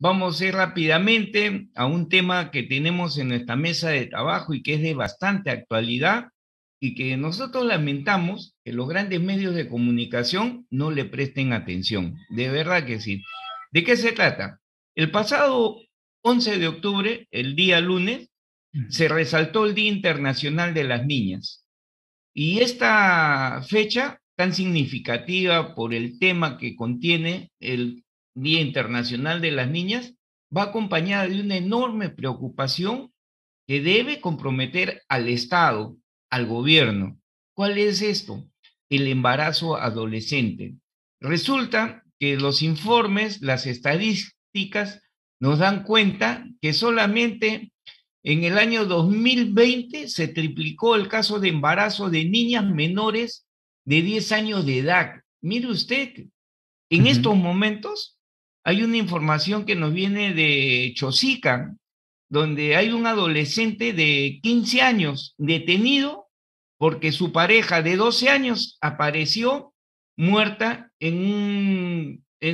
Vamos a ir rápidamente a un tema que tenemos en nuestra mesa de trabajo y que es de bastante actualidad y que nosotros lamentamos que los grandes medios de comunicación no le presten atención. De verdad que sí. ¿De qué se trata? El pasado 11 de octubre, el día lunes, se resaltó el Día Internacional de las Niñas. Y esta fecha tan significativa por el tema que contiene el Día Internacional de las Niñas va acompañada de una enorme preocupación que debe comprometer al Estado, al gobierno. ¿Cuál es esto? El embarazo adolescente. Resulta que los informes, las estadísticas nos dan cuenta que solamente en el año 2020 se triplicó el caso de embarazo de niñas menores de 10 años de edad. Mire usted, en Ujú. estos momentos hay una información que nos viene de Chosica, donde hay un adolescente de 15 años detenido porque su pareja de 12 años apareció muerta en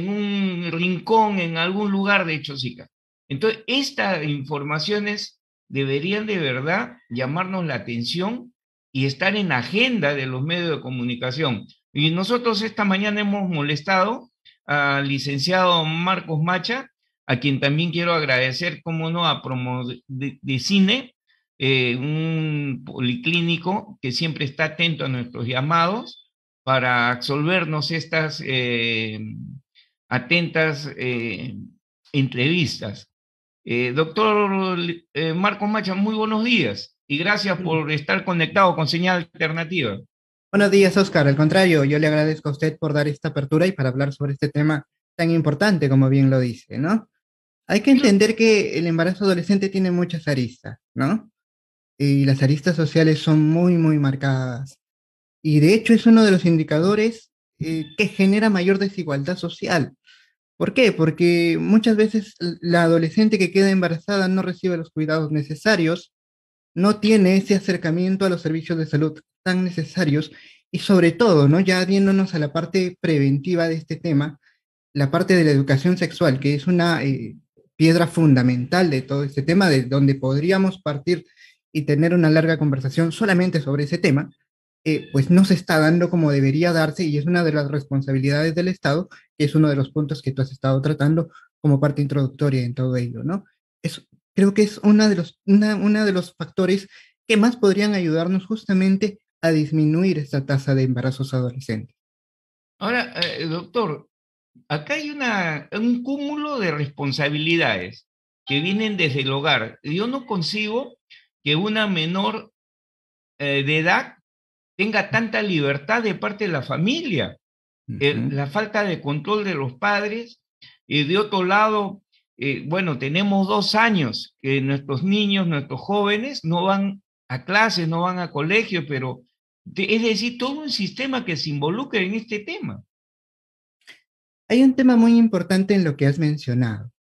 un rincón, en algún lugar de Chosica. Entonces, estas informaciones deberían de verdad llamarnos la atención y estar en la agenda de los medios de comunicación. Y nosotros esta mañana hemos molestado al licenciado Marcos Macha, a quien también quiero agradecer, como no, a Promo de Cine, un policlínico que siempre está atento a nuestros llamados para absolvernos estas atentas entrevistas. Doctor Marcos Macha, muy buenos días y gracias por estar conectado con Señal Alternativa. Buenos días, Oscar. Al contrario, yo le agradezco a usted por dar esta apertura y para hablar sobre este tema tan importante como bien lo dice, ¿no? Hay que entender que el embarazo adolescente tiene muchas aristas, ¿no? Y las aristas sociales son muy, muy marcadas. Y de hecho es uno de los indicadores que genera mayor desigualdad social. ¿Por qué? Porque muchas veces la adolescente que queda embarazada no recibe los cuidados necesarios, no tiene ese acercamiento a los servicios de salud tan necesarios y sobre todo, ¿no? Ya viéndonos a la parte preventiva de este tema, la parte de la educación sexual, que es una piedra fundamental de todo este tema, de donde podríamos partir y tener una larga conversación solamente sobre ese tema, pues no se está dando como debería darse y es una de las responsabilidades del Estado, que es uno de los puntos que tú has estado tratando como parte introductoria en todo ello, ¿no? Es, creo que es una de los factores que más podrían ayudarnos justamente a disminuir esta tasa de embarazos adolescentes. Ahora, doctor, acá hay un cúmulo de responsabilidades que vienen desde el hogar. Yo no concibo que una menor de edad tenga tanta libertad de parte de la familia. Ujú. La falta de control de los padres. Y de otro lado, bueno, tenemos 2 años que nuestros niños, nuestros jóvenes no van a clases, no van a colegio, pero es decir, todo un sistema que se involucra en este tema. Hay un tema muy importante en lo que has mencionado,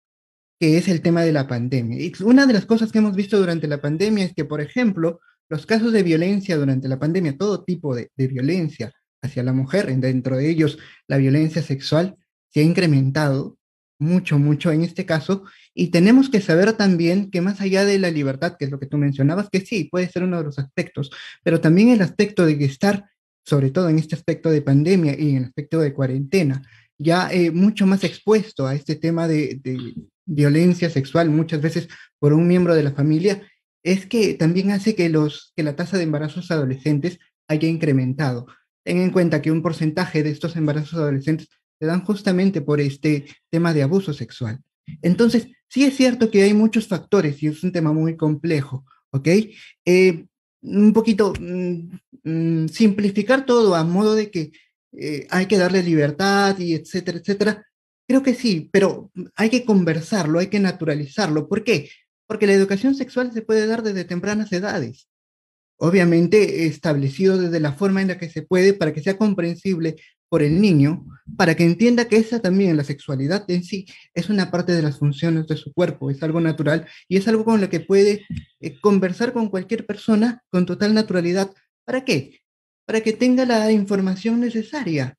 que es el tema de la pandemia. Y una de las cosas que hemos visto durante la pandemia es que, por ejemplo, los casos de violencia durante la pandemia, todo tipo de violencia hacia la mujer, dentro de ellos la violencia sexual, se ha incrementado mucho, mucho en este caso. Y tenemos que saber también que más allá de la libertad, que es lo que tú mencionabas, que sí, puede ser uno de los aspectos, pero también el aspecto de que estar, sobre todo en este aspecto de pandemia y en el aspecto de cuarentena, ya mucho más expuesto a este tema de violencia sexual, muchas veces por un miembro de la familia, es que también hace que, que la tasa de embarazos adolescentes haya incrementado. Ten en cuenta que un porcentaje de estos embarazos adolescentes se dan justamente por este tema de abuso sexual. Entonces, sí es cierto que hay muchos factores y es un tema muy complejo, ¿ok? Un poquito simplificar todo a modo de que hay que darle libertad y etcétera, etcétera. Creo que sí, pero hay que conversarlo, hay que naturalizarlo. ¿Por qué? Porque la educación sexual se puede dar desde tempranas edades, obviamente establecido desde la forma en la que se puede para que sea comprensible por el niño, para que entienda que esa también, la sexualidad en sí, es una parte de las funciones de su cuerpo, es algo natural y es algo con lo que puede conversar con cualquier persona con total naturalidad. ¿Para qué? Para que tenga la información necesaria,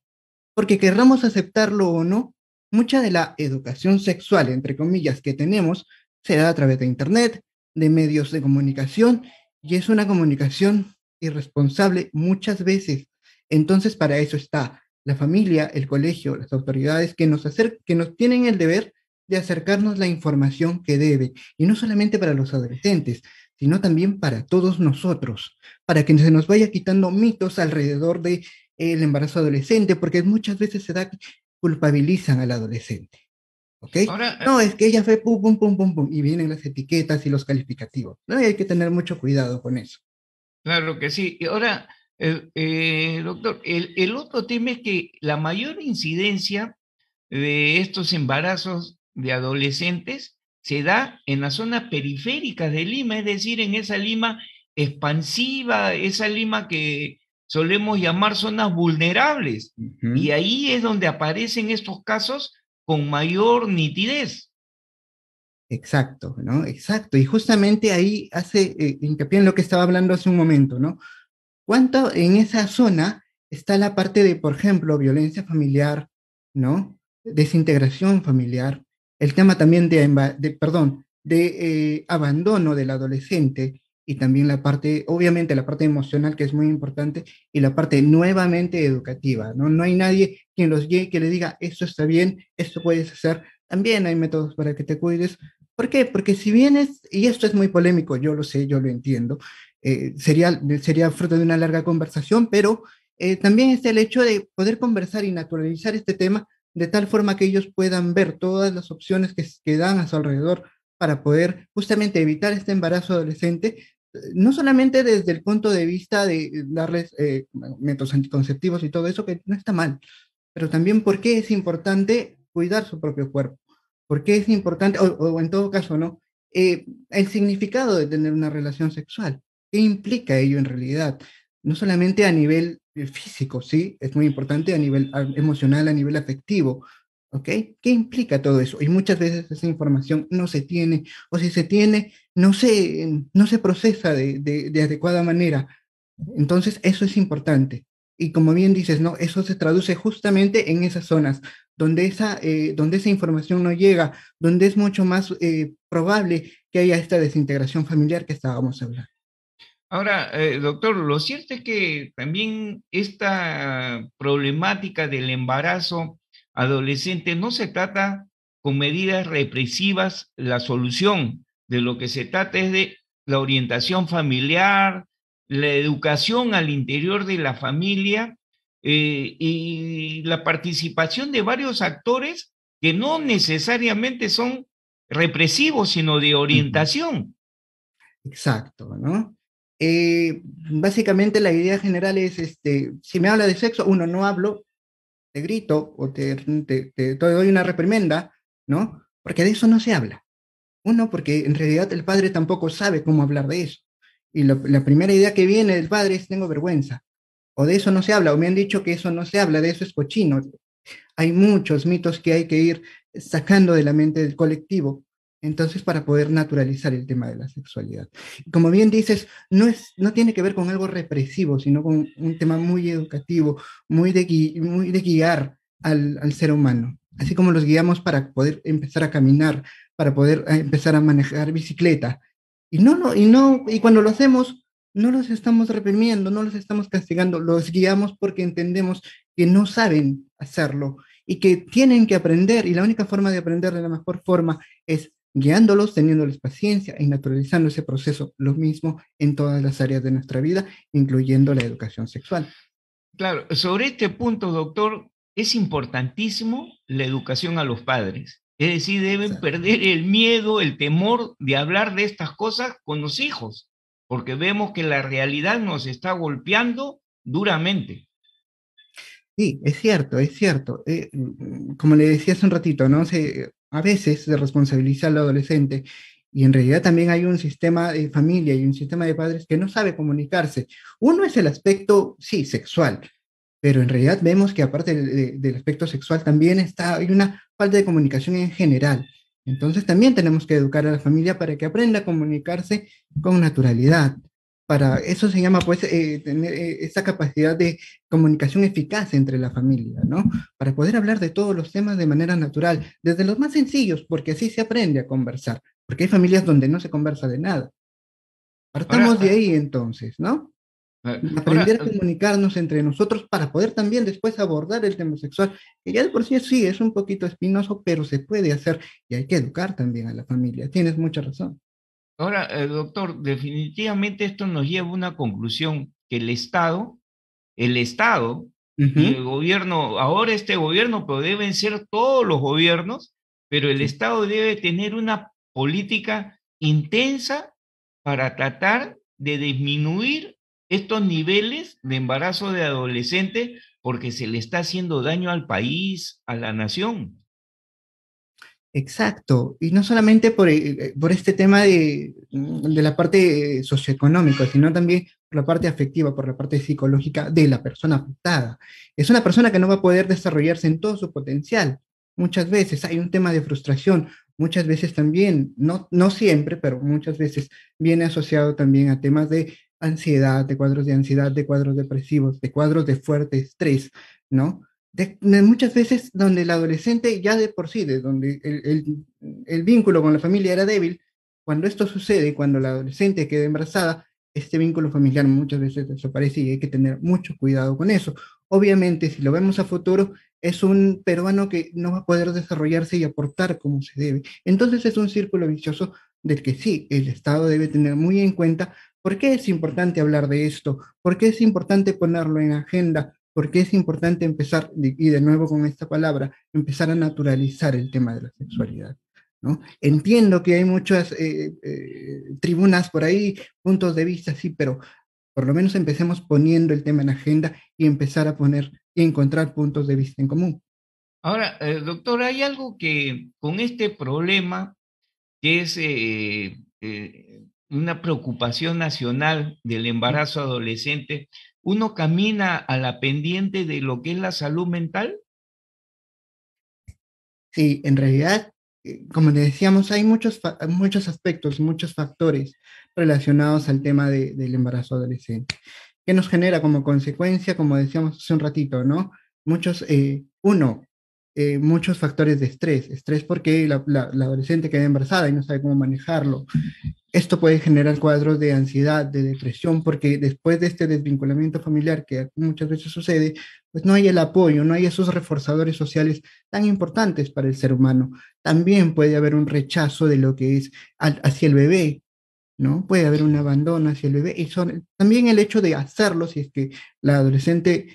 porque querramos aceptarlo o no, mucha de la educación sexual, entre comillas, que tenemos, se da a través de Internet, de medios de comunicación, y es una comunicación irresponsable muchas veces. Entonces, para eso está la familia, el colegio, las autoridades que nos tienen el deber de acercarnos la información que debe, y no solamente para los adolescentes, sino también para todos nosotros, para que se nos vaya quitando mitos alrededor de el embarazo adolescente, porque muchas veces se da, culpabilizan al adolescente, ¿ok? Ahora, No, es que ella fue pum, pum, pum, pum, pum, y vienen las etiquetas y los calificativos, ¿no? Y hay que tener mucho cuidado con eso. claro que sí. Y ahora, doctor, el otro tema es que la mayor incidencia de estos embarazos de adolescentes se da en las zonas periféricas de Lima, es decir, en esa Lima expansiva, esa Lima que solemos llamar zonas vulnerables. Y Ujú. ahí es donde aparecen estos casos con mayor nitidez. Exacto, ¿no? Exacto. Y justamente ahí hace hincapié en lo que estaba hablando hace un momento, ¿no? ¿Cuánto en esa zona está la parte de, por ejemplo, violencia familiar, ¿no? Desintegración familiar, el tema también perdón, de abandono del adolescente y también la parte, obviamente la parte emocional que es muy importante y la parte nuevamente educativa, ¿no? No hay nadie quien los guíe, que le diga, esto está bien, esto puedes hacer, también hay métodos para que te cuides. ¿Por qué? Porque si vienes, y esto es muy polémico, yo lo sé, yo lo entiendo, sería fruto de una larga conversación, pero también está el hecho de poder conversar y naturalizar este tema de tal forma que ellos puedan ver todas las opciones que dan a su alrededor para poder justamente evitar este embarazo adolescente, no solamente desde el punto de vista de darles métodos anticonceptivos y todo eso, que no está mal, pero también por qué es importante cuidar su propio cuerpo, por qué es importante, o en todo caso, ¿no? El significado de tener una relación sexual, qué implica ello en realidad, no solamente a nivel físico, ¿sí? Es muy importante a nivel emocional, a nivel afectivo, ¿ok? ¿Qué implica todo eso? Y muchas veces esa información no se tiene, o si se tiene, no se procesa de adecuada manera. Entonces, eso es importante. Y como bien dices, ¿no? Eso se traduce justamente en esas zonas donde esa información no llega, donde es mucho más probable que haya esta desintegración familiar que estábamos hablando. Ahora, doctor, lo cierto es que también esta problemática del embarazo adolescente no se trata con medidas represivas la solución. De lo que se trata es de la orientación familiar, la educación al interior de la familia y la participación de varios actores que no necesariamente son represivos, sino de Ujú. orientación. Exacto, ¿no? Básicamente la idea general es, si me habla de sexo, uno, no hablo, te grito o te doy una reprimenda, ¿no? Porque de eso no se habla. Uno, porque en realidad el padre tampoco sabe cómo hablar de eso. Y la primera idea que viene del padre es, tengo vergüenza. O de eso no se habla, o me han dicho que eso no se habla, de eso es cochino. Hay muchos mitos que hay que ir sacando de la mente del colectivo, entonces para poder naturalizar el tema de la sexualidad. Y como bien dices, no tiene que ver con algo represivo, sino con un tema muy educativo, muy de guiar al ser humano. Así como los guiamos para poder empezar a caminar, para poder empezar a manejar bicicleta. Y cuando lo hacemos, no los estamos reprimiendo, no los estamos castigando, los guiamos porque entendemos que no saben hacerlo y que tienen que aprender, y la única forma de aprender de la mejor forma es guiándolos, teniéndoles paciencia y naturalizando ese proceso, lo mismo en todas las áreas de nuestra vida, incluyendo la educación sexual. Claro, sobre este punto, doctor, es importantísimo la educación a los padres. Es decir, deben Exacto. perder el miedo, el temor de hablar de estas cosas con los hijos, porque vemos que la realidad nos está golpeando duramente. Sí, es cierto, es cierto. Como le decía hace un ratito, ¿no? A veces se responsabiliza al adolescente y en realidad también hay un sistema de familia y un sistema de padres que no sabe comunicarse. Uno es el aspecto, sí, sexual, pero en realidad vemos que aparte del aspecto sexual también hay una falta de comunicación en general. Entonces también tenemos que educar a la familia para que aprenda a comunicarse con naturalidad, eso se llama pues tener esa capacidad de comunicación eficaz entre la familia, ¿no? Para poder hablar de todos los temas de manera natural, desde los más sencillos, porque así se aprende a conversar, porque hay familias donde no se conversa de nada. Partamos de Ahora, ahí entonces, ¿no? ahora, Aprender a comunicarnos entre nosotros para poder también después abordar el tema sexual, que ya de por sí sí es un poquito espinoso, pero se puede hacer y hay que educar también a la familia. Tienes mucha razón. ahora, doctor, definitivamente esto nos lleva a una conclusión, que el Estado y Ujú. el gobierno, ahora este gobierno, pero deben ser todos los gobiernos, pero el Sí. Estado debe tener una política intensa para tratar de disminuir estos niveles de embarazo de adolescentes porque se le está haciendo daño al país, a la nación. Exacto, y no solamente por este tema de la parte socioeconómica, sino también por la parte afectiva, por la parte psicológica de la persona afectada. Es una persona que no va a poder desarrollarse en todo su potencial. Muchas veces hay un tema de frustración, muchas veces también, no siempre, pero muchas veces viene asociado también a temas de ansiedad, de cuadros de ansiedad, de cuadros depresivos, de cuadros de fuerte estrés, ¿no? De muchas veces donde el adolescente ya de por sí, de donde el vínculo con la familia era débil, cuando esto sucede, cuando la adolescente queda embarazada, este vínculo familiar muchas veces desaparece y hay que tener mucho cuidado con eso. Obviamente, si lo vemos a futuro, es un peruano que no va a poder desarrollarse y aportar como se debe. Entonces es un círculo vicioso del que sí, el Estado debe tener muy en cuenta por qué es importante hablar de esto, por qué es importante ponerlo en agenda, porque es importante empezar, y de nuevo con esta palabra, empezar a naturalizar el tema de la sexualidad, ¿no? Entiendo que hay muchas tribunas por ahí, puntos de vista, sí, pero por lo menos empecemos poniendo el tema en agenda y empezar a poner y encontrar puntos de vista en común. Ahora, doctor, hay algo que con este problema, que es una preocupación nacional del embarazo adolescente, uno camina a la pendiente de lo que es la salud mental. Sí, en realidad, como le decíamos, hay muchos aspectos, muchos factores relacionados al tema del embarazo adolescente. ¿Qué nos genera como consecuencia, como decíamos hace un ratito, ¿no? Muchos factores de estrés. Estrés porque la adolescente queda embarazada y no sabe cómo manejarlo. Esto puede generar cuadros de ansiedad, de depresión, porque después de este desvinculamiento familiar que muchas veces sucede, pues no hay el apoyo, no hay esos reforzadores sociales tan importantes para el ser humano. También puede haber un rechazo de lo que es hacia el bebé, ¿no? Puede haber un abandono hacia el bebé y también el hecho de hacerlo, si es que la adolescente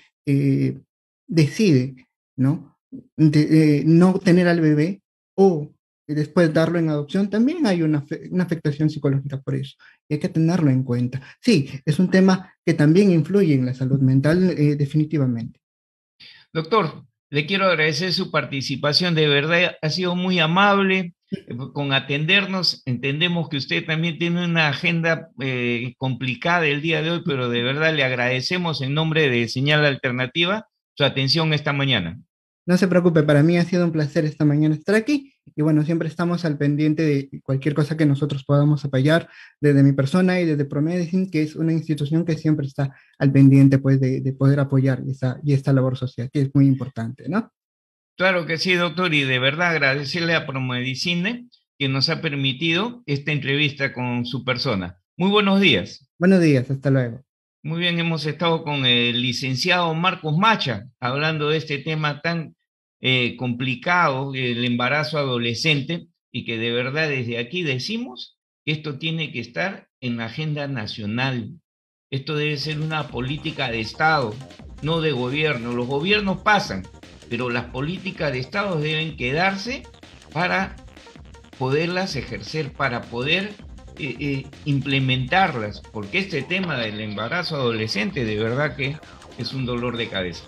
decide, ¿no? No tener al bebé o después darlo en adopción, también hay una afectación psicológica por eso. Y hay que tenerlo en cuenta. Sí, es un tema que también influye en la salud mental, definitivamente. Doctor, le quiero agradecer su participación, de verdad ha sido muy amable con atendernos. Entendemos que usted también tiene una agenda complicada el día de hoy, pero de verdad le agradecemos en nombre de Señal Alternativa su atención esta mañana. No se preocupe, para mí ha sido un placer esta mañana estar aquí y bueno, siempre estamos al pendiente de cualquier cosa que nosotros podamos apoyar desde mi persona y desde ProMedicine, que es una institución que siempre está al pendiente pues de poder apoyar esta labor social, que es muy importante, ¿no? Claro que sí, doctor, y de verdad agradecerle a Promedicine que nos ha permitido esta entrevista con su persona. Muy buenos días. Buenos días, hasta luego. Muy bien, hemos estado con el licenciado Marcos Macha hablando de este tema tan complicado, el embarazo adolescente, y que de verdad desde aquí decimos que esto tiene que estar en la agenda nacional. Esto debe ser una política de Estado, no de gobierno. Los gobiernos pasan, pero las políticas de Estado deben quedarse para poderlas ejercer, para poder implementarlas, porque este tema del embarazo adolescente de verdad que es un dolor de cabeza.